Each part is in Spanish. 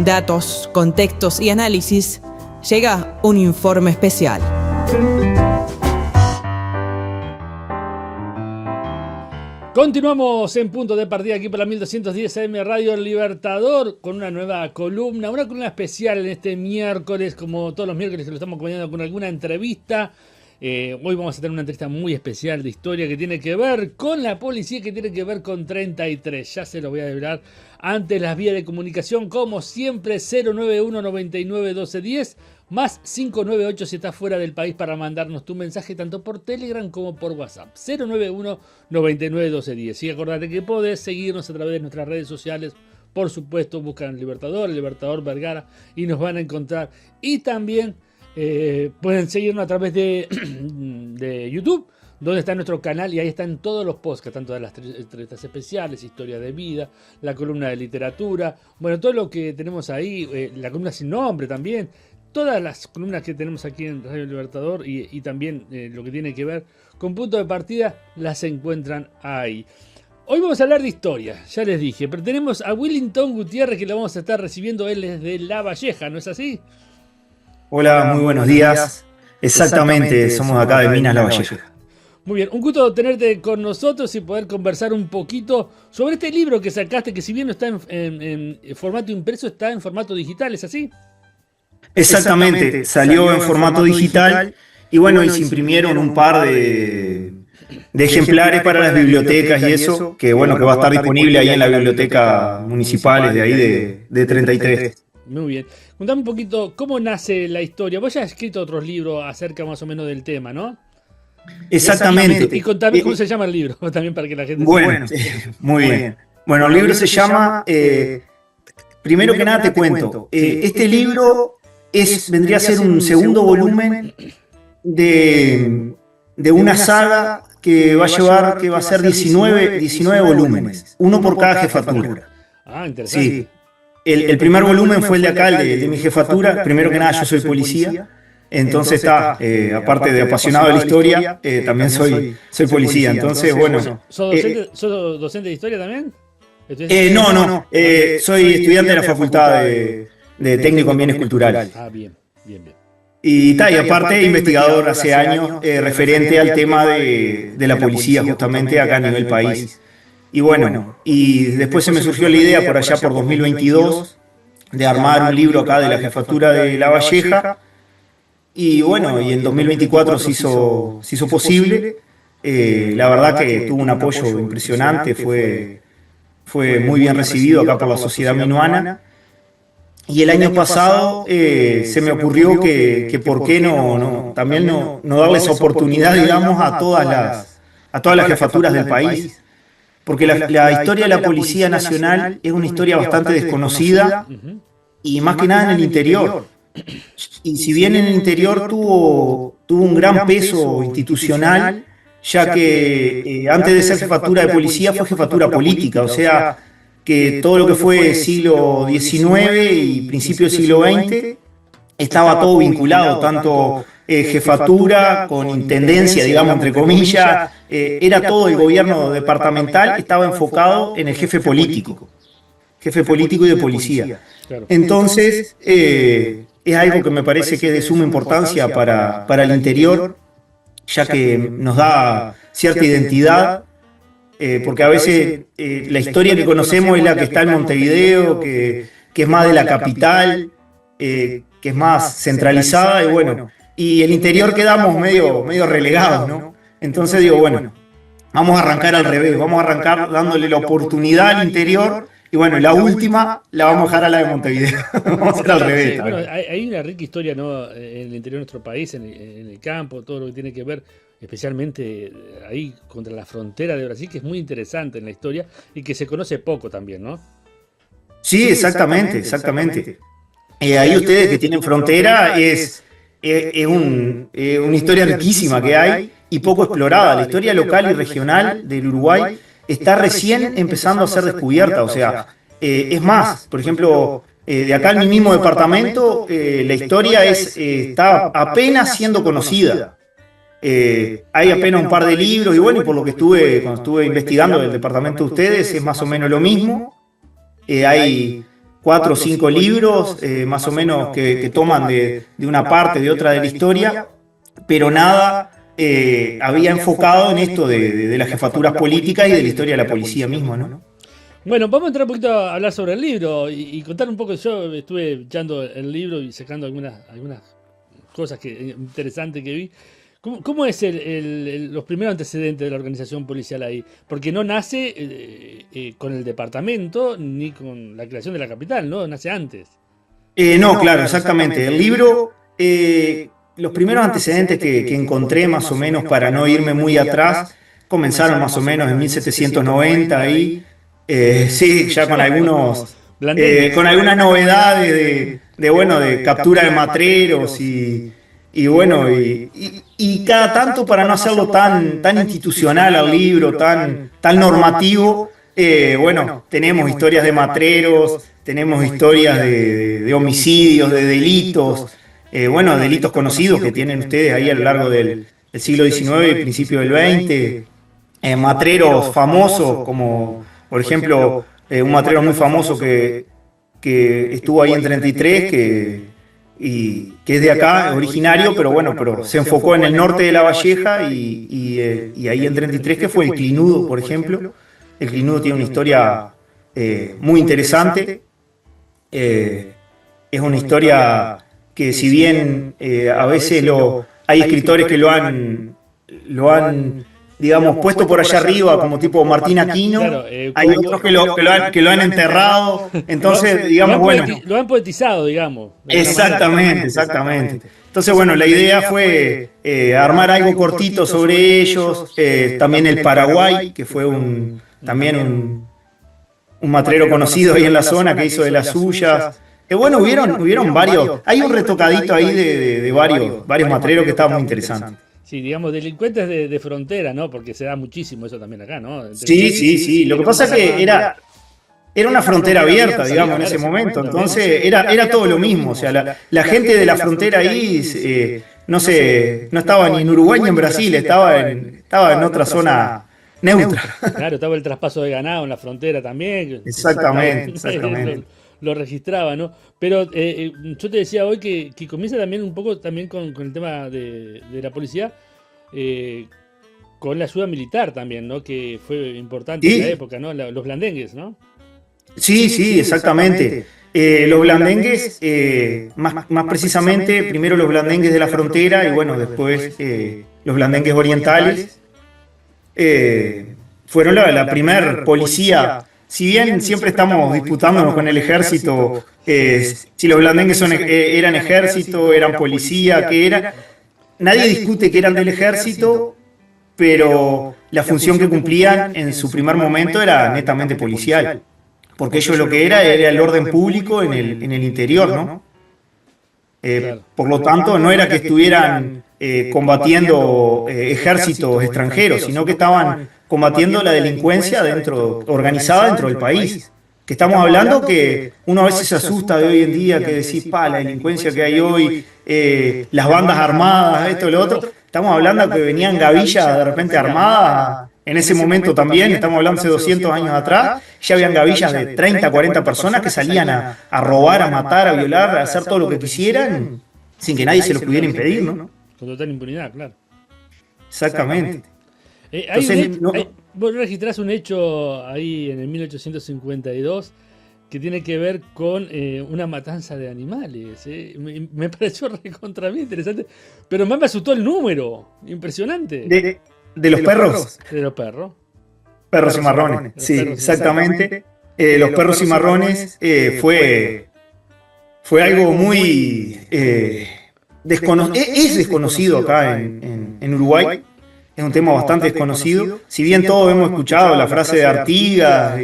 datos, contextos y análisis, llega un informe especial. Continuamos en Punto de Partida aquí por la 1210 AM Radio El Libertador con una nueva columna, una columna especial en este miércoles, como todos los miércoles que lo estamos acompañando con alguna entrevista. Hoy vamos a tener una entrevista muy especial de historia que tiene que ver con la policía, que tiene que ver con 33. Ya se lo voy a develar antes las vías de comunicación, como siempre, 091 99 12 10 más 598 si estás fuera del país para mandarnos tu mensaje tanto por Telegram como por WhatsApp. 091 99 12 10. Y acordate que podés seguirnos a través de nuestras redes sociales. Por supuesto, buscan el Libertador Vergara y nos van a encontrar. Y también pueden seguirnos a través de YouTube, donde está nuestro canal, y ahí están todos los podcasts, tanto de las entrevistas especiales, historia de vida, la columna de literatura, bueno, todo lo que tenemos ahí, la columna sin nombre también, todas las columnas que tenemos aquí en Radio Libertador y también lo que tiene que ver con Punto de Partida, las encuentran ahí. Hoy vamos a hablar de historia, ya les dije, pero tenemos a Willington Gutiérrez que lo vamos a estar recibiendo, él es de La Valleja, ¿no es así? Hola, muy buenos días. Exactamente, somos acá de Minas La Valleja. Muy bien, un gusto tenerte con nosotros y poder conversar un poquito sobre este libro que sacaste, que si bien no está en formato impreso, está en formato digital, ¿es así? Exactamente, salió en formato digital y bueno, y se imprimieron un par de ejemplares para las bibliotecas y eso, que bueno, que va a estar disponible ahí en la biblioteca municipal de ahí de 33. Muy bien. Contame un poquito cómo nace la historia. Vos ya has escrito otros libros acerca más o menos del tema, ¿no? Exactamente. Y contame cómo se llama el libro, también para que la gente Bueno, muy bien. Bueno, el libro se llama, primero que nada te cuento, este libro vendría a ser un segundo volumen de una saga que va a ser 19 volúmenes, uno por cada jefatura. Ah, interesante. Sí. El primer volumen fue el de acá, el de mi jefatura. Primero que nada, yo soy policía. Entonces aparte de apasionado de la historia, también soy policía. Entonces, bueno. ¿Sos docente de historia también? No. Soy estudiante de la Facultad de Técnico en Bienes Culturales. Ah, bien. Y aparte, investigador hace años referente al tema de la policía, justamente acá a nivel país. Y bueno, y después se me surgió la idea por allá por 2022 de armar un libro acá de la jefatura de La Valleja. Y bueno, y en 2024 se hizo posible. La verdad que tuvo un apoyo impresionante, fue muy bien recibido acá por la sociedad minuana. Y el año pasado se me ocurrió que por qué también no darles oportunidad, digamos, a todas las jefaturas del país. Porque la historia de la Policía Nacional es una historia bastante desconocida y más que nada en el interior. Y si bien en el interior tuvo un gran peso institucional, ya que antes de ser jefatura de policía fue jefatura política, o sea que todo lo que fue siglo XIX y principio del siglo XX estaba todo vinculado, tanto jefatura con intendencia, digamos, entre comillas, era todo el gobierno departamental, estaba enfocado en el jefe político y de policía. Entonces, es algo que me parece que es de suma importancia para el interior, ya que nos da cierta identidad, porque a veces la historia que conocemos es la que está en Montevideo, que es más de la capital, que es más centralizada, y bueno, y el interior quedamos medio relegados, ¿no? Entonces digo, bueno, vamos a arrancar al revés, vamos a arrancar dándole la oportunidad al interior, y bueno, la última la vamos a dejar a la de Montevideo. Vamos a hacer al revés. Sí, bueno, hay una rica historia, ¿no?, en el interior de nuestro país, en el campo, todo lo que tiene que ver, especialmente ahí contra la frontera de Brasil, que es muy interesante en la historia y que se conoce poco también, ¿no? Sí, exactamente. Ahí ustedes que tienen frontera es una historia riquísima que hay y poco explorada. La historia local y regional del Uruguay está recién empezando a ser descubierta. O sea, es más, por ejemplo, de acá en mi mismo departamento, la historia está apenas siendo conocida. Hay apenas un par de libros y bueno, y por lo que cuando estuve investigando del departamento de ustedes, es más o menos lo mismo. Hay 4 o 5 libros, más o menos, que toman de una parte, de otra de la historia, pero nada había enfocado en esto de las jefaturas políticas y de la historia de la policía misma, ¿no? Bueno, vamos a entrar un poquito a hablar sobre el libro y contar un poco. Yo estuve echando el libro y sacando algunas cosas interesantes que vi. ¿Cómo es los primeros antecedentes de la organización policial ahí? Porque no nace con el departamento ni con la creación de la capital, ¿no? Nace antes. No, claro, exactamente. El libro, los primeros antecedentes que encontré, más o menos, para no irme muy atrás, comenzaron más o menos en 1790 ahí. Sí, ya con algunas novedades de captura de matreros y bueno, y cada tanto, para no hacerlo tan institucional al libro, tan normativo, bueno, tenemos historias de matreros, tenemos historias de homicidios, de delitos, bueno, delitos conocidos que tienen ustedes ahí a lo largo del siglo XIX y principio del XX, matreros famosos como, por ejemplo, un matrero muy famoso que estuvo ahí en 33, que es de acá, originario, pero bueno, pero se enfocó en el norte de La Valleja y ahí en 33, que fue el Clinudo, por ejemplo. El Clinudo tiene una historia muy interesante. Es una historia que, si bien a veces hay escritores que lo han digamos, puesto por allá arriba, como tipo Martín Aquino, claro, hay otros que lo han enterrado, entonces, digamos, bueno. Lo han poetizado, digamos. Exactamente. Entonces, bueno, la idea fue armar algo cortito sobre ellos, también el Paraguay, que fue también un matrero conocido ahí en la zona, que hizo de las suyas. Bueno, hubieron varios, hay un retocadito ahí de varios matreros que estaba muy interesante. Sí, digamos, delincuentes de frontera, ¿no? Porque se da muchísimo eso también acá, ¿no? Sí. Lo que pasa es que era una frontera abierta, digamos, en ese momento. Entonces era todo lo mismo. O sea, la gente de la frontera ahí, no estaba ni en Uruguay ni en Brasil, estaba en otra zona neutra. Claro, estaba el traspaso de ganado en la frontera también. Exactamente. Lo registraba, ¿no? Pero yo te decía hoy que comienza también un poco también con el tema de la policía, con la ayuda militar también, ¿no? Que fue importante en la época, ¿no? Los blandengues, ¿no? Sí, exactamente. Los blandengues, más precisamente, primero los blandengues de la frontera y bueno, después los blandengues orientales, fueron la primer policía. Si bien siempre estamos disputándonos con el ejército, si los blandengues eran ejército, eran policía, ¿qué era? Nadie discute que eran del ejército, pero la función que cumplían en su primer momento era netamente policial, porque ellos lo que era el orden público en el interior, ¿no? Por lo tanto, no era que estuvieran combatiendo ejércitos extranjeros, sino que estaban combatiendo la delincuencia organizada dentro del país. Que estamos hablando que uno a veces se asusta de hoy en día, que decís, la delincuencia que hay hoy, las bandas armadas, esto y lo otro. Estamos hablando que venían gavillas de repente armadas. En ese momento también, estamos hablando hace 200 años atrás, ya habían gavillas de 30, 40 personas que salían a robar, a matar, a violar, a hacer todo lo que quisieran, sin que nadie se lo pudiera impedir, ¿no? Con total impunidad, claro. Exactamente. Vos registrás un hecho ahí en el 1852 que tiene que ver con una matanza de animales. Me pareció recontra bien interesante, pero más me asustó el número. Impresionante. ¿De los perros? De los perros. Perros cimarrones, sí, exactamente. Los perros cimarrones fue algo muy es desconocido acá en Uruguay. Es un tema bastante desconocido. Si bien todos hemos escuchado la frase de Artigas,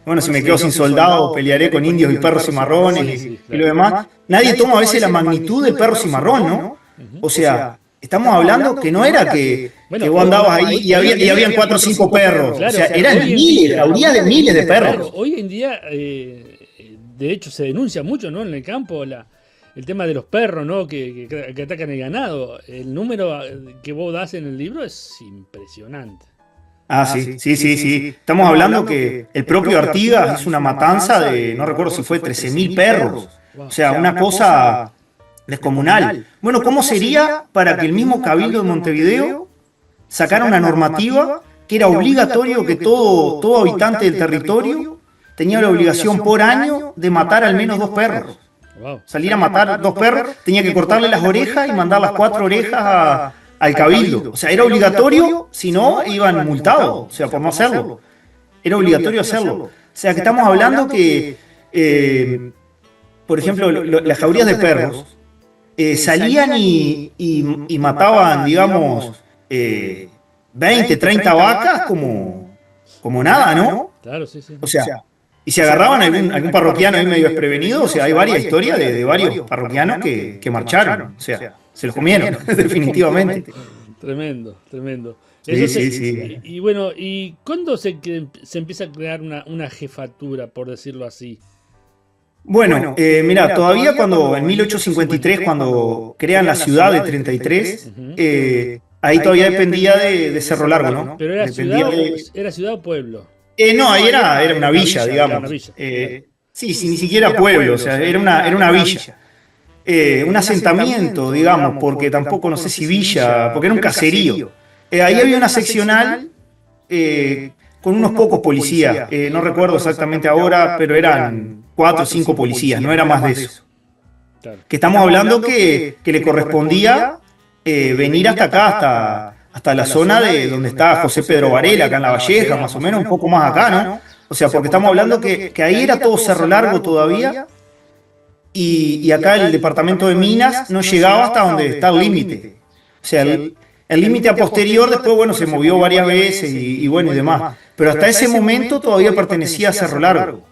bueno, si me quedo sin soldados, pelearé con indios y perros cimarrones y lo demás, nadie toma a veces la magnitud del perro cimarrón, ¿no? O sea, estamos hablando que no era que vos andabas ahí y habían 4 o 5 perros. Claro, o sea, eran miles, habría de miles de perros. Claro, hoy en día, de hecho, se denuncia mucho, ¿no? En el campo, el tema de los perros, ¿no? Que atacan el ganado. El número que vos das en el libro es impresionante. Ah, sí, sí, sí, sí. Estamos hablando que el propio Artigas hizo una matanza de, no recuerdo si fue 13.000 perros. O sea, una cosa descomunal. Bueno, ¿cómo sería para que el mismo Cabildo de Montevideo sacara una normativa que era obligatorio que todo habitante del territorio tenía la obligación por año de matar al menos 2 perros? Salir a matar 2 perros, tenía que cortarle las orejas y mandar las 4 orejas al Cabildo. O sea, era obligatorio, si no, iban multados, o sea, por no hacerlo. Era obligatorio hacerlo. O sea, que estamos hablando que, por ejemplo, las jaurías de perros salían y mataban, digamos, 20, 30 vacas como nada, ¿no? Claro, sí, sí. O sea, y se agarraban algún parroquiano ahí medio desprevenido, o sea, hay varias historias de varios parroquianos que marcharon, o sea, se los comieron, definitivamente. Tremendo, tremendo. Sí, sí, sí. Y bueno, ¿y cuándo se empieza a crear una jefatura, por decirlo así? Bueno, mira, todavía cuando en 1853, cuando crean la ciudad de 33, ahí todavía dependía de Cerro Largo, ¿no? ¿Pero era Dependía ciudad o pueblo? No, ahí era una villa, digamos. Sí, sí, ni siquiera pueblo, o sea, era una villa. Un asentamiento, digamos, porque tampoco no sé si villa, porque era un caserío. Ahí había una seccional con unos pocos policías, no recuerdo exactamente ahora, pero eran 4 o 5 policías, no era más de eso. Que estamos hablando que le correspondía venir hasta acá, hasta la zona de donde está José Pedro Varela, acá en La Valleja, más o menos, un poco más acá, ¿no? O sea, porque estamos hablando que ahí era todo Cerro Largo todavía, y acá el departamento de Minas no llegaba hasta donde está el límite. O sea, el límite a posterior después, bueno, se movió varias veces y bueno, y demás. Pero hasta ese momento todavía pertenecía a Cerro Largo.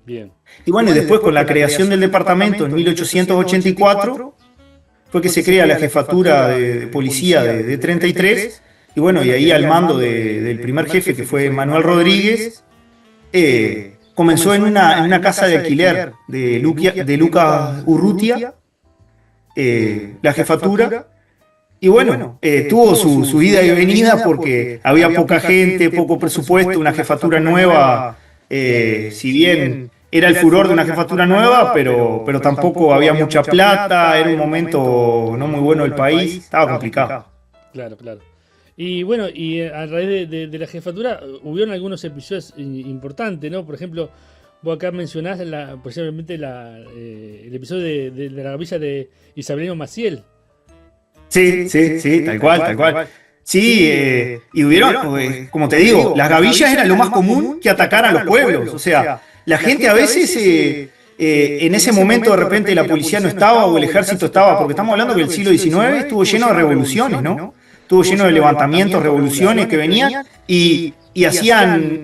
Bien. Y bueno, y después con la creación del departamento en 1884, fue que se crea la jefatura de policía de 33, y bueno, y ahí al mando del primer jefe, que fue Manuel Rodríguez, comenzó en una casa de alquiler de Lucas Urrutia, la jefatura, y bueno, tuvo su ida y venida porque había poca gente, poco presupuesto, una jefatura nueva, si bien era el furor de una jefatura nueva, pero tampoco había mucha plata, era un momento no muy bueno del país, estaba complicado. Claro, claro. Y bueno, y a raíz de la jefatura hubieron algunos episodios importantes, ¿no? Por ejemplo, vos acá mencionás posiblemente el episodio de la gavilla de Isabelino Maciel. Sí, sí, sí, tal cual, tal cual. Sí, y hubieron, como te digo, las gavillas eran lo más común que atacaran a los pueblos, o sea, la gente a veces, en ese momento de repente la policía no estaba o el ejército estaba, porque estamos hablando que el siglo XIX estuvo lleno de revoluciones, ¿no? Estuvo lleno de levantamientos, revoluciones que venían y hacían,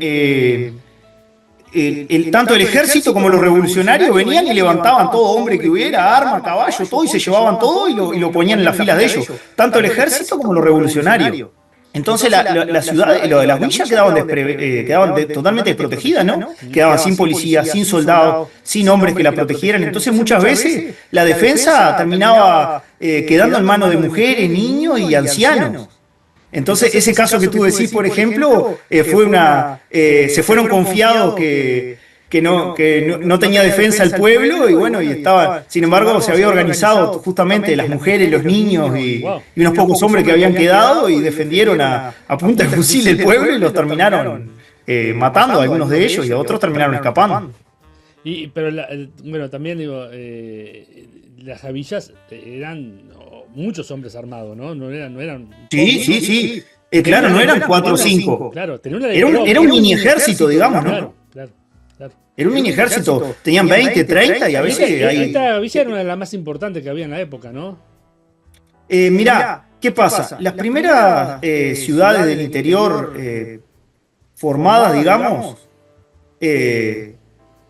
tanto el ejército como los revolucionarios venían y levantaban todo hombre que hubiera, arma, caballo, todo, y se llevaban todo y lo ponían en las filas de ellos, tanto el ejército como los revolucionarios. Entonces la ciudad, las villas quedaban totalmente desprotegidas, ¿no? Quedaban sin policía, sin soldados, sin hombres que la protegieran. Entonces muchas veces la defensa terminaba quedando en manos de mujeres, niños y ancianos. Entonces ese caso que tú decís, por ejemplo, se fueron confiados que no tenía defensa el pueblo y bueno, y estaba, sin embargo, se había organizado justamente las mujeres, los niños y unos pocos hombres que habían quedado y defendieron a punta de fusil el pueblo y los terminaron matando a algunos de ellos y a otros terminaron escapando. Pero bueno, también digo, las gavillas eran muchos hombres armados, ¿no? No eran sí, sí, sí. Claro, no eran 4 o 5. Claro, era un mini ejército, digamos, ¿no? Claro. Era un mini ejército, tenían 20, 30 y a veces... Esta villa era una de las más importantes que había en la época, ¿no? Mirá, ¿qué pasa? Las primeras ciudades del interior formadas, digamos,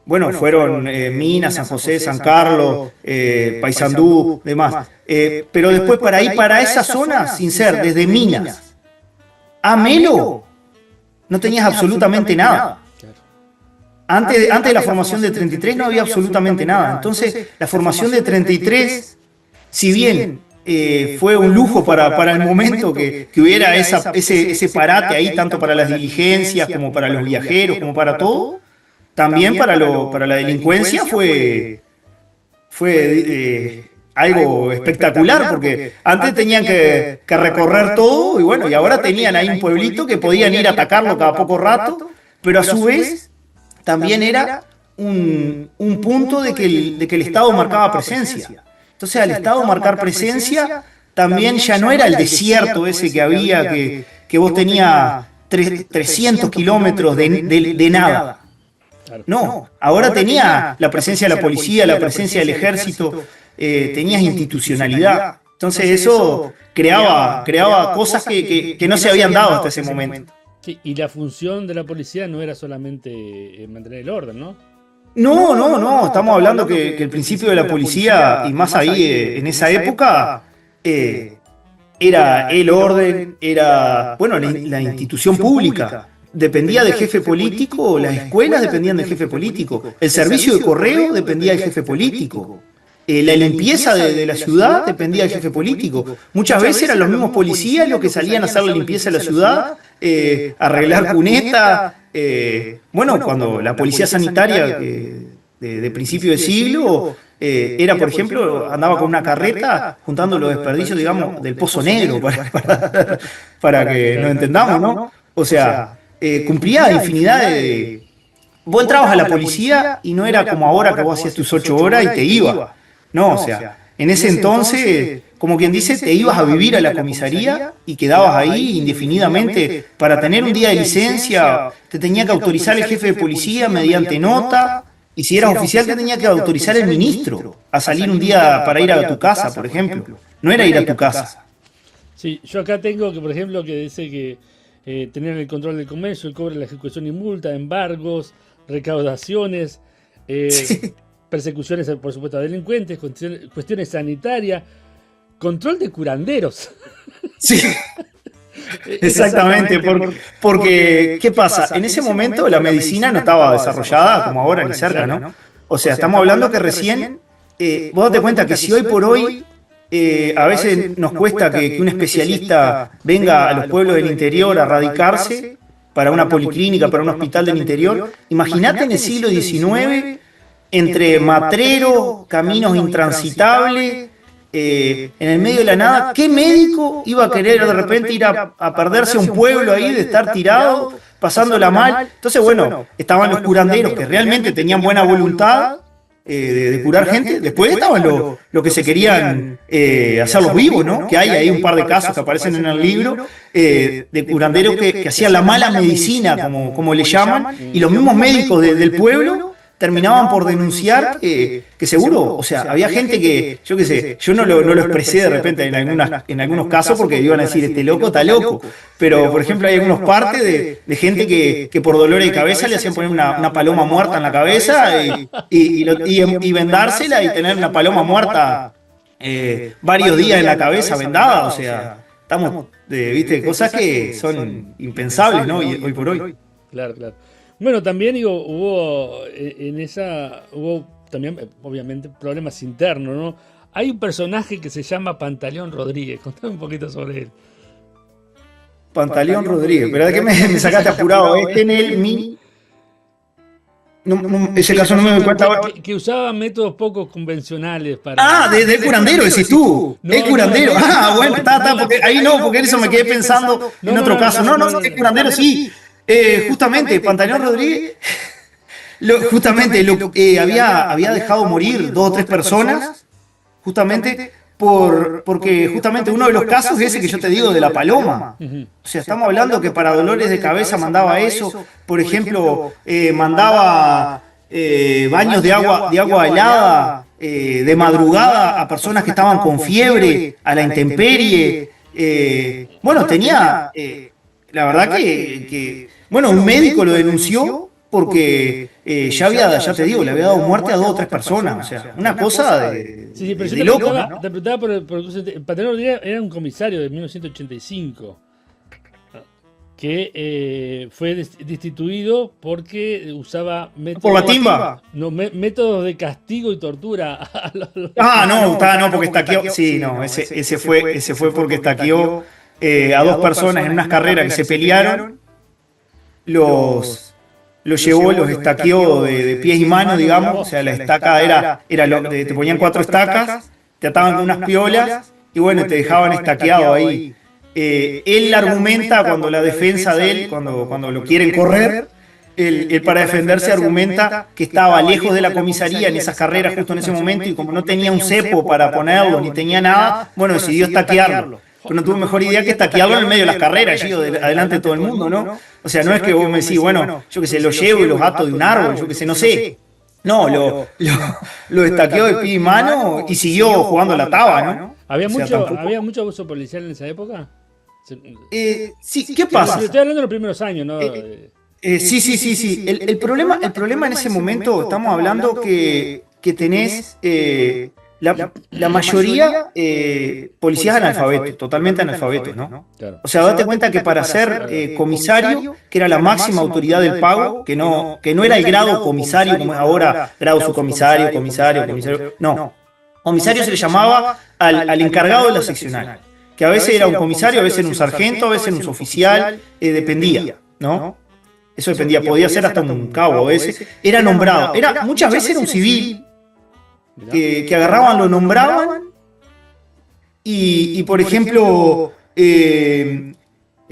bueno, fueron Minas, San José, San Carlos, Paysandú, demás. Pero después para esa zona, sin ser, desde Minas a Melo, no tenías absolutamente nada. Antes de la formación de 33 no había absolutamente nada. Entonces, la formación de 33, si bien fue un lujo para el momento que hubiera ese parate ahí, tanto para las diligencias como para los viajeros, como para todo. También para la delincuencia fue algo espectacular, porque antes tenían que recorrer todo, y bueno, y ahora tenían ahí un pueblito que podían ir a atacarlo cada poco rato, pero a su vez también era un punto de que el Estado marcaba presencia. Entonces, al Estado marcar presencia, también ya no era el desierto ese que había, que vos tenías 300 kilómetros de nada. No, ahora tenía la presencia de la policía, la presencia del ejército, tenías institucionalidad. Entonces eso creaba cosas que no se habían dado hasta ese momento. Sí, y la función de la policía no era solamente mantener el orden, ¿no? No, estamos hablando que el principio de la policía, y más ahí en esa época, era el orden, era, bueno, la institución pública. Dependía del jefe político, las escuelas dependían del jefe político, el servicio de correo dependía del jefe político, la limpieza de la ciudad dependía del jefe político. Muchas veces eran los mismos policías los que salían a hacer la limpieza de la ciudad, arreglar cunetas. Bueno, cuando la policía sanitaria de principio de siglo era, por ejemplo, andaba con una carreta juntando los desperdicios, digamos, del Pozo Negro, para que nos entendamos, ¿no? O sea, cumplía infinidad de... Vos entrabas a la policía y no era como ahora que vos hacías tus 8 horas y te ibas. No, o sea, en ese entonces, como quien dice, te ibas a vivir a la comisaría y quedabas ahí indefinidamente. Para tener un día de licencia te tenía que autorizar el jefe de policía mediante nota, y si eras oficial te tenía que autorizar el ministro a salir un día para ir a tu casa, por ejemplo. No era ir a tu casa. Sí, yo acá tengo que, por ejemplo, que dice que tener el control del comercio, el cobro de la ejecución y multa, embargos, recaudaciones, persecuciones, por supuesto, a delincuentes, cuestiones sanitarias, control de curanderos. Sí, exactamente, porque ¿qué pasa? En ese momento la medicina no estaba desarrollada como ahora ni cerca, ¿no? O sea, estamos hablando que recién, vos date cuenta que si hoy por hoy a veces nos cuesta que un especialista venga a los pueblos del interior a radicarse para una policlínica, para un hospital del interior, imagínate en el siglo XIX, entre matreros, caminos intransitables, en el medio de la nada, ¿qué médico iba a querer de repente ir a perderse a un pueblo ahí, de estar tirado, pasándola mal? Entonces, bueno, estaban los curanderos que realmente tenían buena voluntad de curar gente. Después estaban los que se querían hacerlos vivos, ¿no? Que hay ahí un par de casos que aparecen en el libro, de curanderos que hacían la mala medicina, como le llaman, y los mismos médicos del pueblo terminaban por denunciar que seguro, o sea, había gente que, yo qué sé, yo no lo expresé de repente en algunos casos porque iban a decir, este loco está loco, pero por ejemplo hay algunos partes de gente que por dolor de cabeza le hacían poner una paloma muerta en la cabeza y vendársela y tener una paloma muerta varios días en la cabeza vendada, o sea, estamos, viste, cosas que son impensables, ¿no? Hoy por hoy. Claro, claro. Bueno, también digo, hubo también, obviamente, problemas internos, ¿no? Hay un personaje que se llama Pantaleón Rodríguez. Contame un poquito sobre él. Pantaleón Rodríguez, pero ¿de qué me sacaste apurado? Es que en él ese caso no me doy cuenta. Que usaba métodos poco convencionales para... de curandero, decís tú. Es curandero. Bueno, está, porque ahí no, porque eso me quedé pensando en otro caso. No, es curandero, sí. Justamente, Pantaleón Rodríguez había dejado morir 2 o 3 personas, justamente porque justamente uno de los casos es ese que yo te digo de la paloma. O sea, estamos hablando que para dolores de cabeza mandaba eso, por ejemplo, mandaba baños de agua helada de madrugada a personas que estaban con fiebre, a la intemperie. Bueno, tenía... La verdad que bueno, un médico lo denunció porque ya te digo, le había dado muerte a 2 o 3 personas. O sea, una cosa de loco, ¿no? Te preguntaba por Pantaleón Rodríguez era un comisario de 1985. que fue destituido porque usaba métodos, ¿Por la timba? No, métodos de castigo y tortura. No, porque estaqueó. Sí, no, ese fue porque estaqueó a dos personas en unas carreras que se pelearon. Los llevó, los estaqueó de pies y manos, digamos. O sea, la estaca te ponían 4 estacas, te ataban con unas piolas y bueno, te dejaban estaqueado ahí. Él argumenta cuando la defensa de él, cuando lo quieren correr, él para defenderse argumenta que estaba lejos de la comisaría en esas carreras justo en ese momento y como no tenía un cepo para ponerlo ni tenía nada, bueno, decidió estaquearlo. Pero no tuvo mejor idea que estaquearlo en medio de las carreras, allí adelante de todo el mundo, ¿no? O sea, no es que vos me decís, bueno, yo que sé, lo llevo y los ato de un árbol, yo que sé, no sé. No, lo estaqueó de pie y mano y siguió jugando la taba, ¿no? ¿Había mucho abuso policial en esa época? Sí, ¿qué pasa? Estoy hablando de los primeros años, ¿no? Sí. El problema en ese momento, estamos hablando que tenés la mayoría policías analfabetos, totalmente analfabetos, ¿no? Claro. O sea, date cuenta que para ser comisario, que era la máxima autoridad del pago, que no era el grado comisario como es ahora, grado subcomisario, comisario, no. Comisario se le llamaba al encargado de la seccional, que a veces era un comisario, a veces era un sargento, a veces era un oficial, dependía, ¿no? Eso dependía, podía ser hasta un cabo a veces. Era nombrado, muchas veces era un civil que agarraban, lo nombraban y por ejemplo, el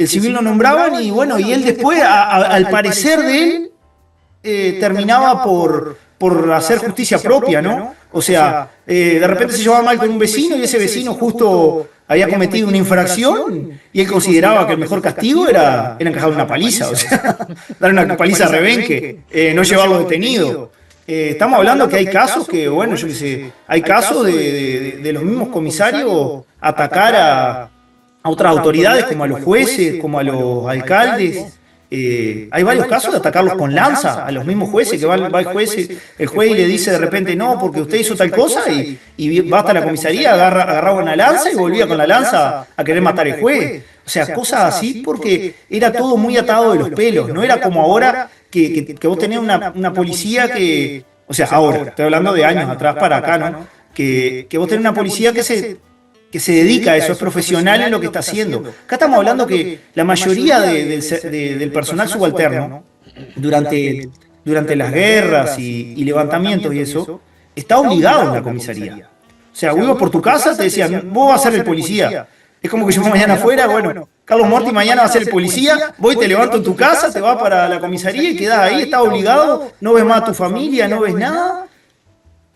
civil lo nombraban y bueno, y él después, al parecer de él, terminaba por hacer justicia propia, ¿no? O sea, de repente se llevaba mal con un vecino y ese vecino justo había cometido una infracción y él consideraba que el mejor castigo era encajar una paliza, o sea, dar una paliza a rebenque, no llevarlo detenido. Estamos hablando que hay casos que, bueno, yo qué sé, hay casos de los mismos comisarios atacar a otras autoridades, como a los jueces, como a los alcaldes. Hay varios casos de atacarlos con lanza a los mismos jueces, que va el juez y le dice de repente, no, porque usted hizo tal cosa, y va hasta la comisaría, agarraba una lanza y volvía con la lanza a querer matar al juez. O sea, cosas así porque era todo muy atado de los pelos, no era como ahora que vos tenés una policía que, o sea, ahora, estoy hablando de años atrás para acá, ¿no? Que vos tenés una policía que se dedica a eso, es profesional en lo que está haciendo. Acá estamos hablando que la mayoría del personal subalterno, durante las guerras y levantamientos y eso, está obligado en la comisaría. O sea, vos ibas por tu casa, te decían, vos vas a ser el policía. Es como que yo mañana afuera, bueno, Carlos Morti mañana va a ser el policía, voy, te levanto en tu casa, te vas para la comisaría y quedás ahí, estás obligado, no ves más a tu familia, no ves nada.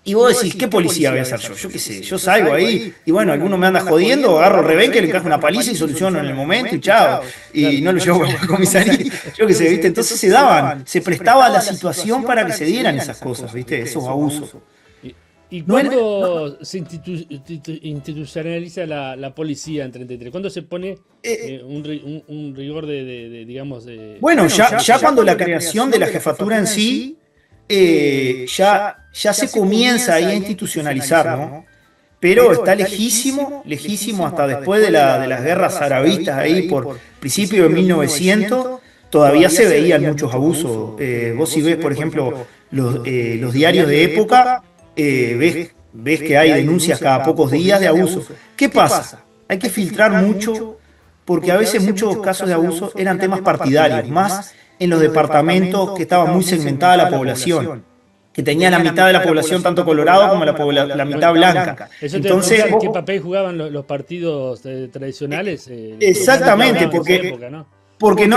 Y vos decís, ¿qué policía voy a ser yo? Yo qué sé, yo salgo ahí y bueno, alguno me anda jodiendo, agarro rebenque, le encajo una paliza y soluciono en el momento y chao. Y no lo llevo a la comisaría, yo qué sé, ¿viste? Entonces se prestaba la situación para que se dieran esas cosas, ¿viste? Esos abusos. ¿Y cuándo se institucionaliza la policía en 33? ¿Cuándo se pone un rigor digamos, de... Bueno, ya cuando la creación de la jefatura en sí, ya se comienza ahí a institucionalizar, ¿no? Pero está lejísimo hasta después de las guerras arabistas, ahí por principio de 1900, todavía se veían muchos abusos. Vos si ves, por ejemplo, los diarios de época, ves que hay denuncias cada pocos días de abuso. ¿Qué pasa? Hay que filtrar mucho, porque a veces muchos casos de abuso eran temas partidarios, más en los departamentos que estaba muy segmentada la población, que tenía la mitad de la población tanto colorado como la mitad blanca. Entonces, ¿qué papel jugaban los partidos tradicionales? Exactamente, porque porque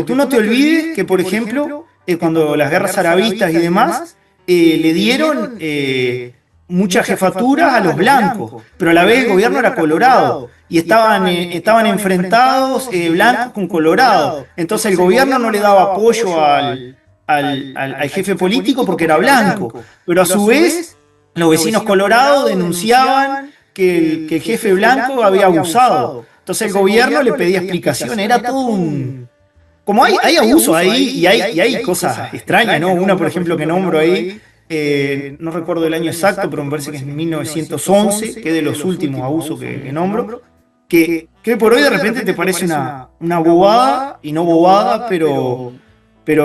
tú no te olvides que, por ejemplo, cuando las guerras arabistas y demás, le dieron muchas jefaturas a los blancos, pero a la vez el gobierno era colorado y estaban enfrentados blancos con colorado. Entonces el gobierno no le daba apoyo al jefe político porque era blanco, pero a su vez los vecinos colorados denunciaban que el jefe blanco había abusado. Entonces el gobierno le pedía explicaciones, era todo un... Como hay abuso ahí y hay cosas extrañas, ¿no? Una, por ejemplo, que nombro ahí, no recuerdo el año exacto, pero me parece que es en 1911, que es de los últimos abusos que nombro, que por hoy de repente te parece una bobada, y no bobada, pero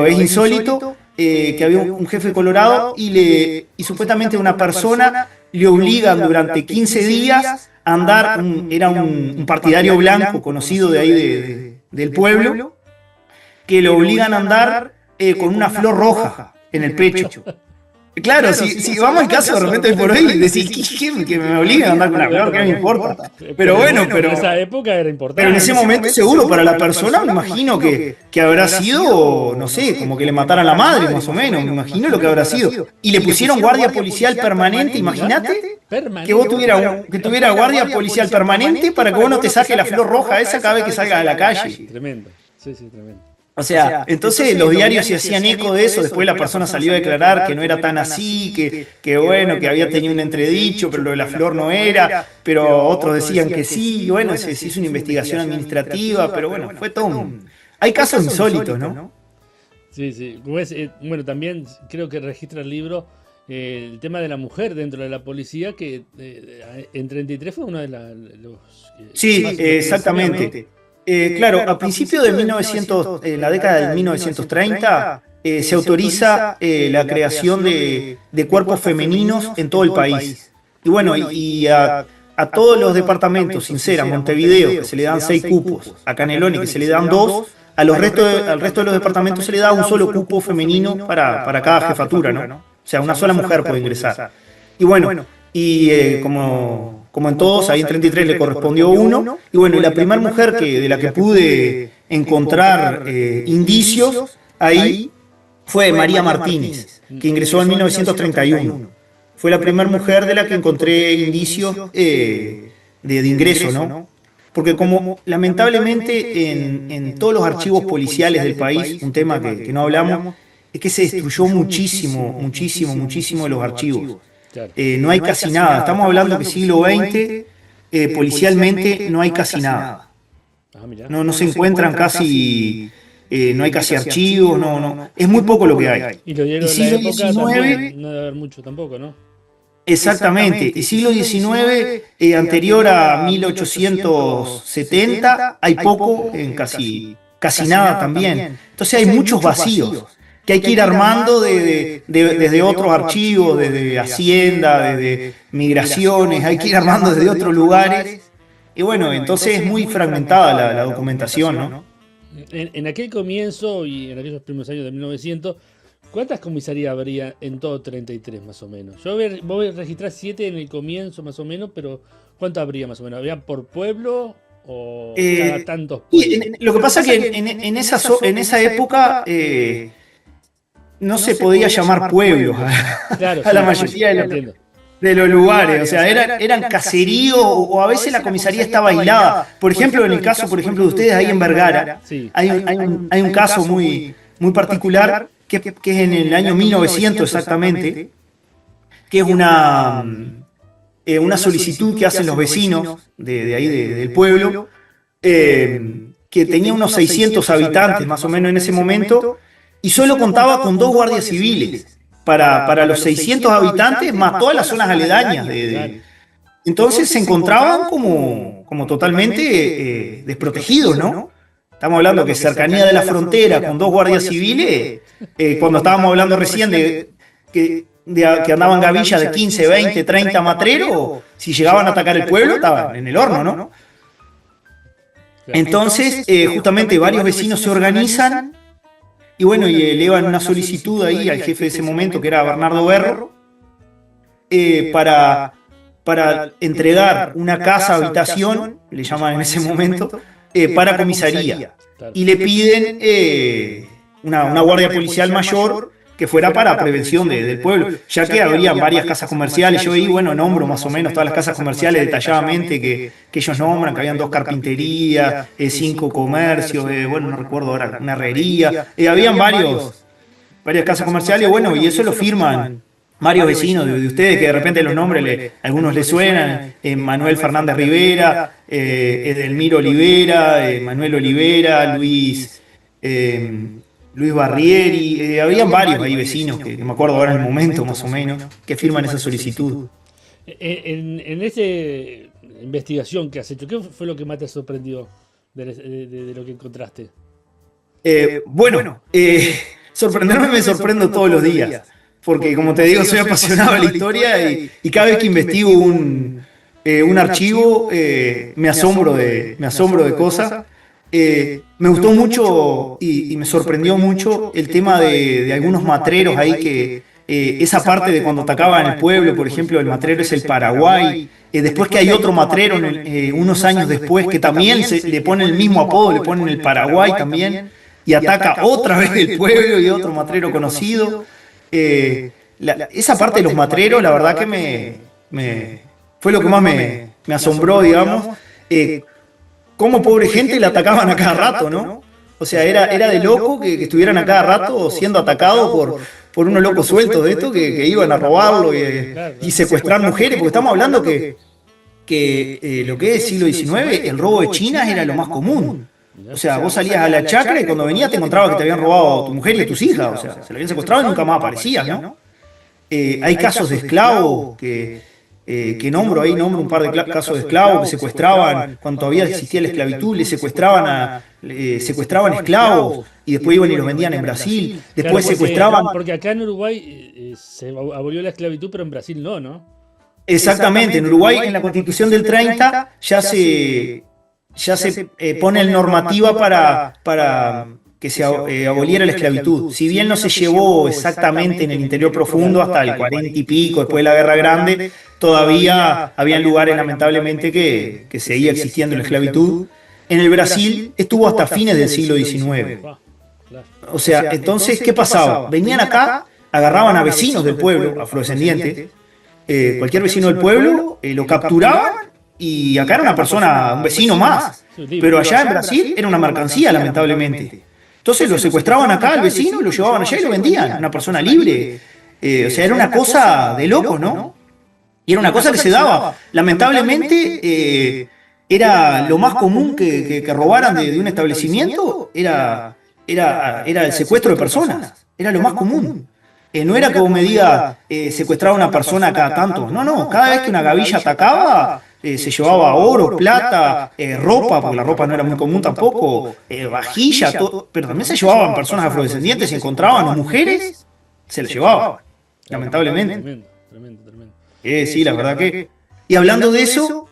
es insólito, que había un jefe colorado y supuestamente una persona le obligan durante 15 días a andar, era un partidario blanco conocido de ahí del pueblo, que lo obligan a andar con una flor roja en el pecho. Claro, si vamos al caso de repente por hoy, decís, que me obligan a andar con una flor, ¿qué me importa? Pero bueno, en esa época era importante. Pero en ese momento seguro para la persona me imagino que habrá sido, no sé, como que le mataran a la madre más o menos, me imagino lo que habrá sido. Y le pusieron guardia policial permanente, imagínate, que vos tuviera guardia policial permanente para que vos no te saques la flor roja esa cada vez que salgas a la calle. Tremendo, sí, tremendo. O sea, entonces los diarios se hacían eco de eso, después la persona salió a declarar que no era tan así, que bueno, que había tenido un entredicho, pero lo de la flor no era, pero otros decían que sí, y bueno, se hizo una investigación administrativa, pero bueno, fue todo Hay casos insólitos, ¿no? Sí. Bueno, también creo que registra el libro el tema de la mujer dentro de la policía, que en 33 fue uno de los... Sí, exactamente. Claro, a principios de la década de 1930 se autoriza la creación de cuerpos femeninos en todo el país. Y bueno, y a todos los departamentos, Sincera, Montevideo, que se le dan 6 cupos, a Canelones, que se le dan 2, al resto de los departamentos se le da un solo cupo femenino para cada jefatura, ¿no? O sea, una sola mujer puede ingresar. Y bueno, como en todos, ahí en 33 le correspondió uno. Y bueno, la primera mujer de la que pude encontrar indicios ahí fue María Martínez, que ingresó en 1931. Fue la primera mujer de la que encontré indicios de ingreso, ¿no? Porque como lamentablemente en todos los archivos policiales del país, un tema que no hablamos, es que se destruyó muchísimo de los archivos. No hay casi nada. Estamos hablando que siglo XX, policialmente, no hay casi nada. No se encuentran casi, no hay casi archivos, no. Es muy poco lo que hay. Y lo de siglo XIX, no debe haber mucho tampoco, ¿no? Exactamente. Y siglo XIX, anterior a 1870, hay poco, casi nada también. Entonces hay muchos vacíos que hay que ir armando desde otros archivos, desde Hacienda, desde Migraciones, hay que ir armando desde otros lugares. Y bueno, entonces es muy fragmentada la documentación, ¿no? En aquel comienzo y en aquellos primeros años de 1900, ¿cuántas comisarías habría en todo 33 más o menos? Yo voy a registrar 7 en el comienzo más o menos, pero ¿cuánto habría más o menos? ¿Habría por pueblo o cada tantos pueblos? Lo que pasa es que en esa época... no se podía llamar pueblos a la mayoría de los lugares, o sea, eran caseríos o a veces la comisaría estaba aislada. Por ejemplo, en el caso, de ustedes ahí en Vergara, hay un caso muy particular que es en el año 1900 exactamente, que es una solicitud que hacen los vecinos de ahí del pueblo, que tenía unos 600 habitantes más o menos en ese momento, y solo contaba con 2 guardias civiles para los 600 habitantes más todas las zonas aledañas. Entonces se encontraban como totalmente desprotegidos, ¿no? Estamos hablando que cercanía de la frontera con 2 guardias civiles, cuando estábamos hablando recién que andaban gavillas de 15, 20, 30 matreros, si llegaban a atacar el pueblo estaban en el horno, ¿no? Entonces, justamente varios vecinos se organizan. Y bueno, y elevan una solicitud ahí al jefe de ese momento, que era Bernardo Berro, para entregar una casa habitación, le llaman en ese momento, para comisaría. Y le piden una guardia policial mayor que fuera para prevención del pueblo, ya que habrían varias casas comerciales. Yo ahí, bueno, nombro más o menos todas las casas comerciales detalladamente que ellos nombran, que habían 2 carpinterías, 5 comercios, bueno, no recuerdo ahora, una herrería, habían varias casas comerciales, bueno, y eso lo firman varios vecinos de ustedes, que de repente los nombres algunos les suenan, Manuel Fernández Rivera, Edelmiro Olivera, Manuel Olivera, Luis Barrieri, habían varios ahí vecinos, que me acuerdo ahora en el momento más o menos, que firman esa solicitud. En investigación que has hecho, ¿qué fue lo que más te sorprendió de lo que encontraste? Bueno, sorprenderme me sorprendo todos los días, porque como te digo, soy apasionado de la historia y cada vez que investigo un archivo me asombro de cosas. Me gustó mucho y me sorprendió mucho el tema de algunos matreros ahí que esa parte de cuando atacaban el pueblo, por ejemplo, el matrero es el Paraguay. Después que hay otro matrero unos años después que también le ponen el mismo apodo, le ponen el Paraguay también, y ataca otra vez el pueblo y otro matrero conocido. Esa parte de los matreros, la verdad que fue lo que más me asombró, digamos. Cómo pobre gente le atacaban a cada rato, ¿no? O sea, era de loco que estuvieran a cada rato siendo atacados por unos locos sueltos de esto que iban a robarlo y secuestrar mujeres, porque estamos hablando que lo que es siglo XIX, el robo de chinas era lo más común. O sea, vos salías a la chacra y cuando venías te encontrabas que te habían robado a tu mujer y a tus hijas, o sea, se lo habían secuestrado y nunca más aparecías, ¿no? Hay casos de esclavos que nombro un par de casos de esclavos que secuestraban, cuando todavía existía la esclavitud, secuestraban esclavos y después iban y los vendían en Brasil, después secuestraban... Porque acá en Uruguay se abolió la esclavitud, pero en Brasil no. Exactamente, en Uruguay en la Constitución del 30 ya se pone en normativa para que se aboliera la esclavitud. Si bien no se llevó exactamente en el interior profundo hasta el 40 y pico, después de la Guerra Grande, todavía había lugares lamentablemente que seguía existiendo la esclavitud. En el Brasil estuvo hasta fines del siglo XIX. O sea, entonces, ¿qué pasaba? Venían acá, agarraban a vecinos del pueblo, afrodescendientes, cualquier vecino del pueblo, lo capturaban y acá era una persona, un vecino más. Pero allá en Brasil era una mercancía, lamentablemente. Entonces lo secuestraban acá al vecino, lo llevaban allá y lo vendían, una persona libre. O sea, era una cosa de loco, ¿no? Y era una cosa que se daba. Lamentablemente, era lo más común que robaran de un establecimiento, era el secuestro de personas. Era lo más común. No era que vos me digas, secuestraba a una persona cada tanto. No, cada vez que una gavilla atacaba... se llevaba oro, plata, ropa, porque la ropa no era muy común tampoco, vajilla, pero también se llevaban personas afrodescendientes, se encontraban mujeres, se las llevaban, lamentablemente. Tremendo. Sí, la verdad que... Y hablando de eso,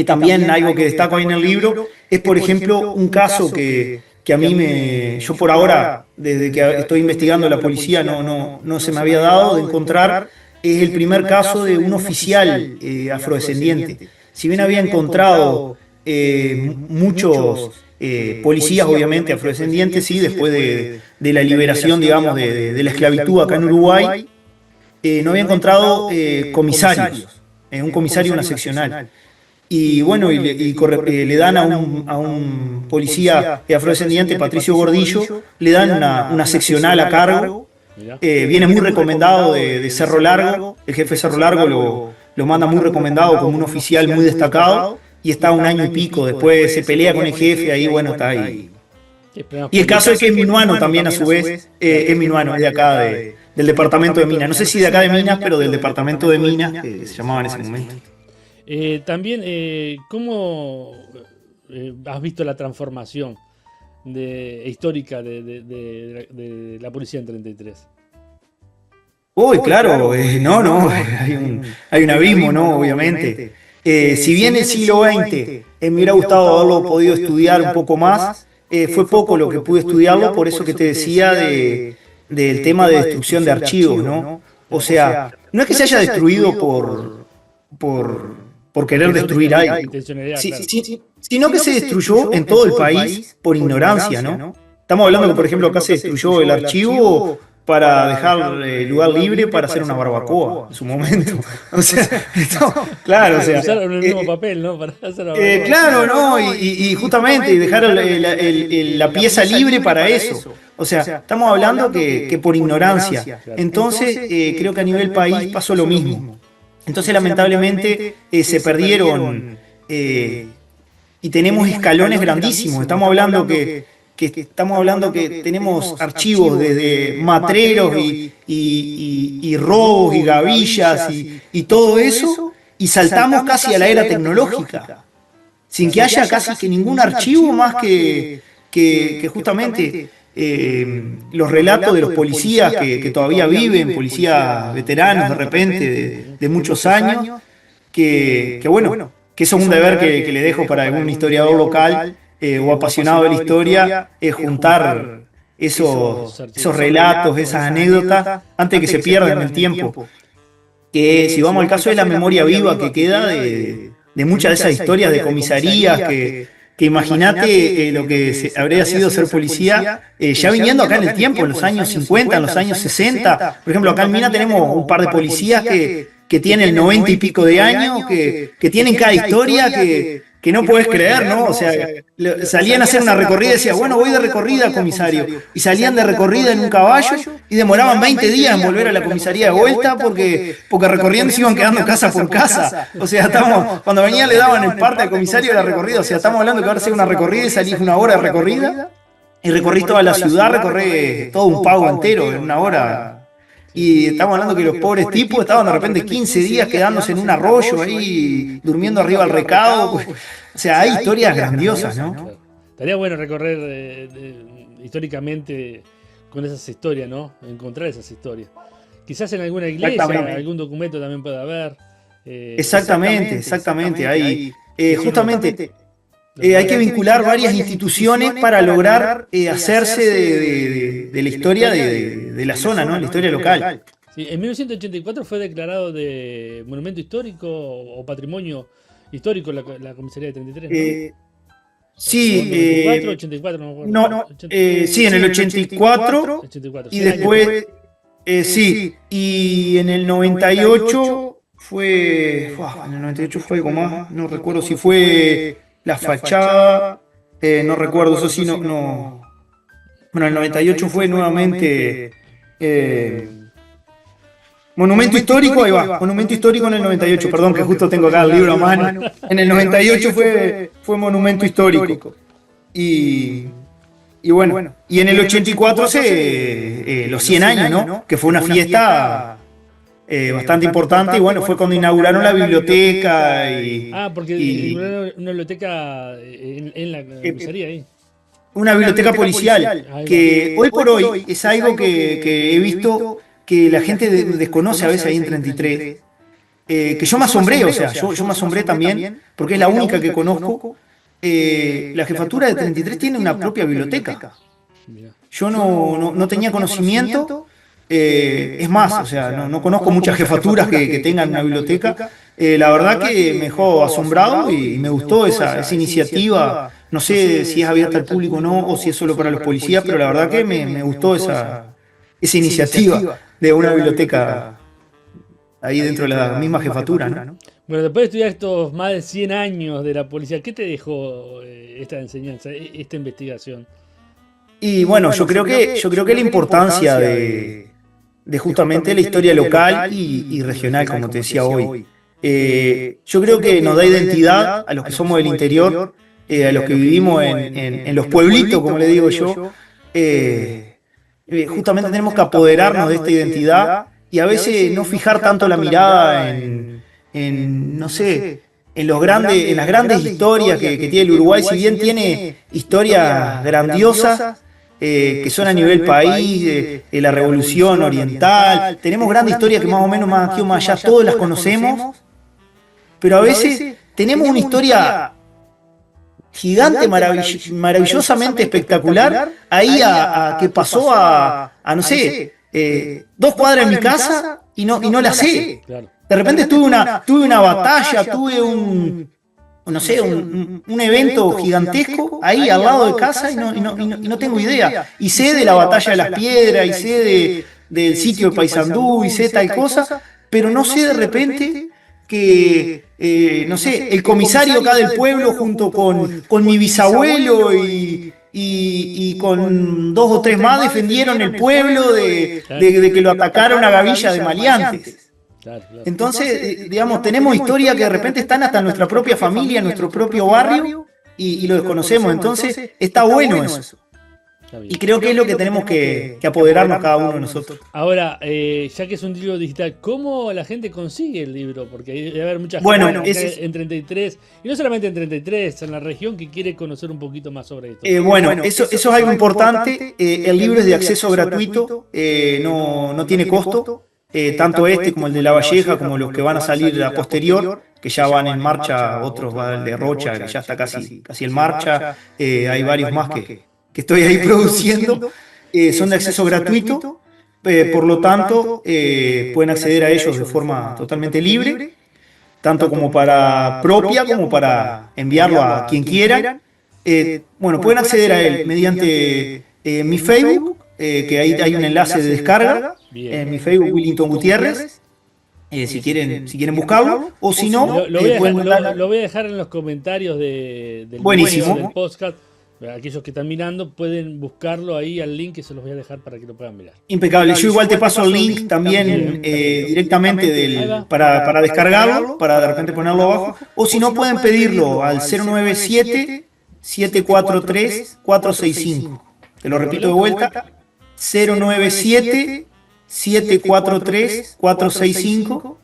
también algo que destaco ahí en el libro, es por ejemplo un caso que a mí yo por ahora, desde que estoy investigando la policía, no se me había dado de encontrar, es el primer caso de un oficial afrodescendiente. Si bien había encontrado muchos policías, obviamente, afrodescendientes, sí, después de la liberación, digamos, de la esclavitud acá en Uruguay, no había encontrado comisarios, un comisario y una seccional. Y bueno, le dan a un policía afrodescendiente, Patricio Gordillo, le dan una seccional a cargo. Viene muy recomendado de Cerro Largo, el jefe de Cerro Largo lo manda muy recomendado como un oficial muy destacado y está un año y pico, después se pelea con el jefe, ahí bueno, está ahí. Y el caso es que es minuano también a su vez, es minuano, es de acá, del departamento de Minas, no sé si de acá de Minas, pero del departamento de Minas, que se llamaba en ese momento. También, ¿cómo has visto la transformación histórica de la policía en 33? Uy, claro, hay un abismo, ¿no? Obviamente. Si bien el siglo XX me hubiera gustado haberlo podido estudiar un poco más, fue poco lo que pude estudiarlo, por eso que te decía del tema de destrucción de archivos, ¿no? O sea, no es que se haya destruido por querer destruir algo, sino que se destruyó en todo el país por ignorancia, ¿no? Estamos hablando que, por ejemplo, acá se destruyó el archivo para dejar lugar libre para hacer una barbacoa en su momento. O sea, claro, o sea... Usaron el mismo papel, ¿no? Para hacer la barbacoa. Claro, ¿no? Y justamente dejar la pieza libre para eso. O sea, estamos hablando que por ignorancia. Entonces, creo que a nivel país pasó lo mismo. Entonces, lamentablemente, se perdieron y tenemos escalones grandísimos. Estamos hablando que tenemos archivos desde matreros y robos y gavillas y todo eso, y saltamos casi a la era tecnológica, sin que haya casi que ningún archivo más que justamente los relatos de los policías que todavía viven, policías veteranos de repente, de muchos años, que bueno, que eso es un deber que le dejo para algún historiador local o apasionado de la historia, es juntar esos relatos, esas anécdotas, antes de que se pierdan en el tiempo. Que si vamos al caso de la memoria viva que queda de muchas de esas historias de comisarías, que imagínate lo que habría sido ser policía, ya viniendo acá en el tiempo, en los años 50, en los años 60. Por ejemplo, acá en Mina tenemos un par de policías que tienen 90 y pico de años, que tienen cada historia que no puedes creer, ¿no? O sea, salían a hacer una recorrida y decían, bueno, voy de recorrida, comisario. Y salían de recorrida en un caballo y demoraban 20 días en volver a la comisaría de vuelta porque recorriendo se iban quedando casa por casa. O sea, cuando venían le daban el parte al comisario de la recorrida. O sea, estamos hablando que ahora hacer una recorrida y salís una hora de recorrida y recorrís toda la ciudad, recorrés todo un pago entero en una hora. Y estamos hablando que los pobres tipos estaban de repente 15 días quedándose en un arroyo ahí, durmiendo arriba del recado. Pues, o sea, hay historias grandiosas, ¿no? Claro. Estaría bueno recorrer históricamente con esas historias, ¿no? Encontrar esas historias. Quizás en alguna iglesia, algún documento también pueda haber. Exactamente. Hay, justamente... hay que vincular varias instituciones para lograr hacerse de la historia de la zona, ¿no? La historia local. Sí, en 1984 fue declarado de monumento histórico o patrimonio histórico la comisaría de 33, ¿no? Sí, 84, no me acuerdo. Sí, en el 84, y después, sí, y en el 98 fue algo más, no recuerdo si fue la fachada, no recuerdo, eso sí, no. Bueno, el 98 fue nuevamente monumento histórico, ahí va, monumento histórico en el 98, perdón que justo tengo acá el libro a mano. En el 98 fue monumento histórico. Y bueno, y en el 84 los 100 años, ¿no? Que fue una fiesta bastante importante, y bueno, fue cuando inauguraron la biblioteca. Porque inauguraron una biblioteca en la comisaría ahí. Una biblioteca policial, que hoy por hoy es algo que he visto que la gente desconoce a veces ahí en 33, que yo me asombré, o sea, yo me asombré también, porque es la única que conozco. La jefatura de 33 tiene una propia biblioteca. Yo no tenía conocimiento. Es más, o sea, no conozco muchas jefaturas que tengan una biblioteca. La verdad que me dejó asombrado y me gustó esa iniciativa. No sé si es abierta al público o no, o si es solo para los policías, pero la verdad que me gustó esa iniciativa de una biblioteca ahí dentro de la misma jefatura, ¿no? Bueno, después de estudiar estos más de 100 años de la policía, ¿qué te dejó esta enseñanza, esta investigación? Y bueno, yo creo que la importancia de justamente la historia local y regional, como te decía hoy. Yo creo que nos da identidad a los que somos del interior, a los que vivimos en los pueblitos, como le digo yo. Justamente tenemos que apoderarnos de esta identidad y a veces no fijar tanto la mirada no sé, en las grandes historias que tiene el Uruguay, si bien tiene historias grandiosas, que son a nivel país, de la Revolución Oriental. Tenemos grandes historias que más o menos más aquí o más allá todos las conocemos, pero a veces tenemos una historia gigante, maravillosamente espectacular, ahí que pasó a no sé, 2 cuadras de mi casa y no la sé. De repente tuve una batalla, tuve un evento gigantesco ahí al lado de casa y no tengo idea. Y sé de la batalla de las piedras, y sé del sitio de Paysandú, y sé tal cosa, pero no sé de repente que, no sé, el comisario acá del pueblo junto con mi bisabuelo y con 2 o 3 más defendieron el pueblo de que lo atacaron a Gavilla de maleantes. Entonces, digamos, tenemos historias que de repente están hasta en nuestra propia familia, en nuestro propio barrio, y lo desconocemos. Entonces, está bueno eso. Y creo que es lo que tenemos que apoderarnos cada uno de nosotros. Ahora, ya que es un libro digital, ¿cómo la gente consigue el libro? Porque debe haber mucha gente en 33, y no solamente en 33, en la región que quiere conocer un poquito más sobre esto. Eso es algo importante. El libro es de acceso gratuito, no tiene costo. Tanto como el de La Valleja, como los que van a salir a posterior, que ya van en marcha, otros va el de Rocha, que ya está casi en marcha. Hay varios más que estoy ahí produciendo, son de acceso gratuito, por lo tanto pueden acceder a ellos de forma totalmente libre, tanto como para propia como para enviarlo a quien quieran. Pueden acceder a él mediante mi Facebook, que ahí hay un enlace de descarga, en mi Facebook Willington Gutiérrez, si quieren buscarlo, o si no, lo voy a dejar en los comentarios del podcast. Aquellos que están mirando pueden buscarlo ahí al link, que se los voy a dejar para que lo puedan mirar. Impecable. Yo igual te paso el link también directamente para descargarlo, para de repente ponerlo abajo. O si no, pueden pedirlo al 097-743-465. Te lo repito de vuelta. 097-743-465,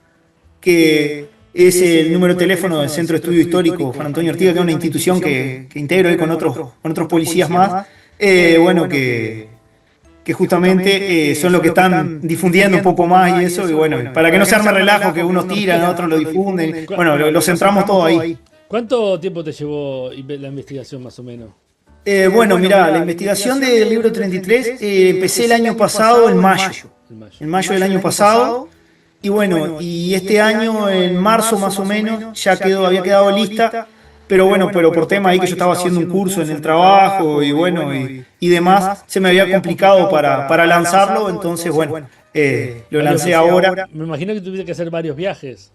que es el número de teléfono del Centro de Estudio Histórico Juan Antonio Ortiga, que es una institución que integro ahí con otros policías más, que justamente son los que están difundiendo un poco más y eso, y bueno, para que no se arme relajo, que unos tiran, otros lo difunden, lo centramos todo ahí. ¿Cuánto tiempo te llevó la investigación más o menos? Mira, la investigación del libro 33 empecé el año pasado, en mayo del año pasado. Y este año, en marzo más o menos, ya había quedado lista, pero por tema ahí que yo estaba haciendo un curso en el trabajo y demás, se me había complicado para lanzarlo, entonces lo lancé ahora. Me imagino que tuviste que hacer varios viajes.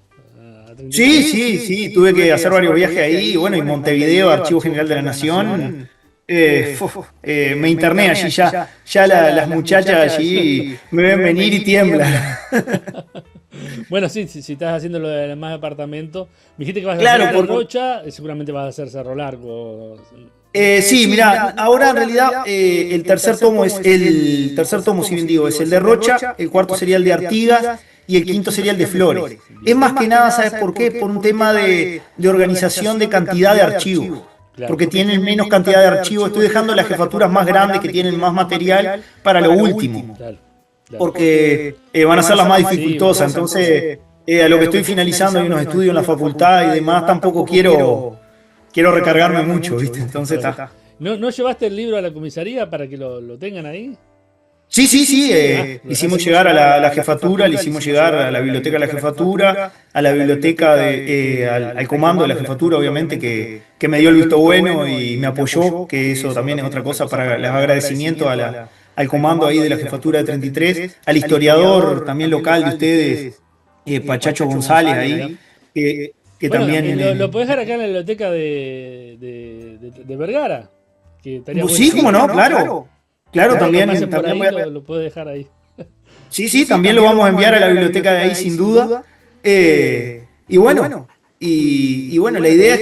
Sí, tuve que hacer varios viajes ahí, y Montevideo, Archivo General de la Nación. Me interné allí, ya las muchachas allí me ven venir y tiemblan. Bueno, sí, si estás haciendo lo de más departamento, me dijiste que vas a hacer Rocha, seguramente vas a hacer Cerro Largo. Sí, mira, ahora en realidad el tercer tomo, si bien digo, es el de Rocha, el cuarto sería el de Artigas y el quinto sería el de Flores. Es más que nada, ¿sabes por qué? Por un tema de organización de cantidad de archivos. Porque tienen menos cantidad de archivos. Estoy dejando las jefaturas más grandes que tienen más material para lo último. Porque van a ser las más dificultosas. Entonces, a lo que estoy finalizando hay unos estudios en la facultad y demás, tampoco quiero recargarme mucho, ¿viste? Entonces está. ¿No llevaste el libro a la comisaría para que lo tengan ahí? Sí. Hicimos llegar a la jefatura, le hicimos llegar a la biblioteca de la jefatura, a la biblioteca al comando de la jefatura, obviamente, que me dio el visto bueno y me apoyó, que eso también es otra cosa para los agradecimientos al comando ahí de la jefatura de 33, al historiador también local de ustedes, Pachacho González ahí, que también... Lo podés dejar acá en la biblioteca de Vergara. Que sí, cómo no, claro. Claro, también lo puedes dejar ahí. Sí, también lo vamos a enviar a la biblioteca de ahí, sin duda. La idea es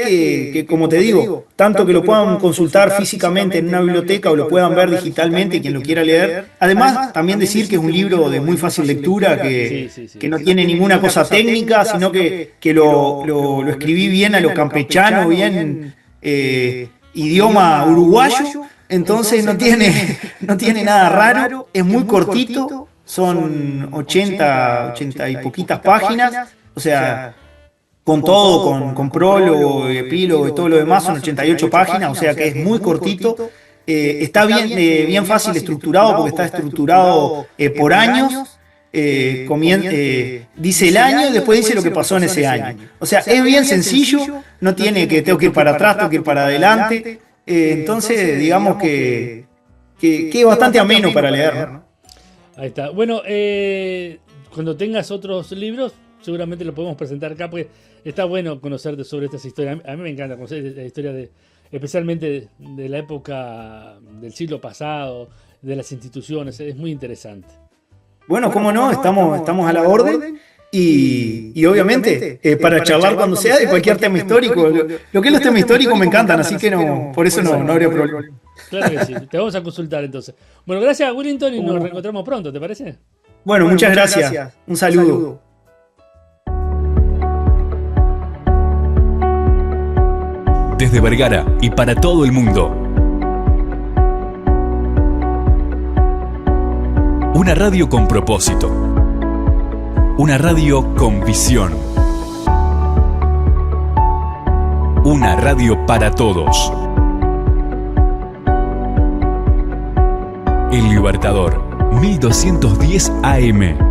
que, como te digo, tanto que lo puedan consultar físicamente en una biblioteca o lo puedan ver digitalmente, quien lo quiera leer. Además, también decir que es un libro de muy fácil lectura, que no tiene ninguna cosa técnica, sino que lo escribí bien a lo campechano, bien idioma uruguayo. Entonces no tiene nada raro, es muy cortito, son 80 y poquitas páginas, o sea, con todo, con prólogo, epílogo y todo lo demás, son 88 páginas, o sea que es muy cortito. Está bien fácil estructurado, porque está estructurado por años. Dice el año y después dice lo que pasó en ese año. O sea, es bien sencillo, no tiene que tengo que ir para atrás, tengo que ir para adelante. Entonces, digamos que es bastante ameno para leer, ¿no? Ahí está. Bueno, cuando tengas otros libros, seguramente los podemos presentar acá, porque está bueno conocerte sobre estas historias. A mí me encanta conocer la historia especialmente de la época del siglo pasado, de las instituciones. Es muy interesante. Bueno, cómo no, estamos a la orden. Y obviamente, para charlar cuando sea de cualquier tema histórico. Lo que es los temas históricos me encantan, así que por eso no habría problema. Claro que sí, te vamos a consultar entonces. Bueno, gracias Willington y nos reencontramos pronto, ¿te parece? Bueno, muchas gracias. Un saludo. Desde Vergara y para todo el mundo. Una radio con propósito. Una radio con visión. Una radio para todos. El Libertador, 1210 AM.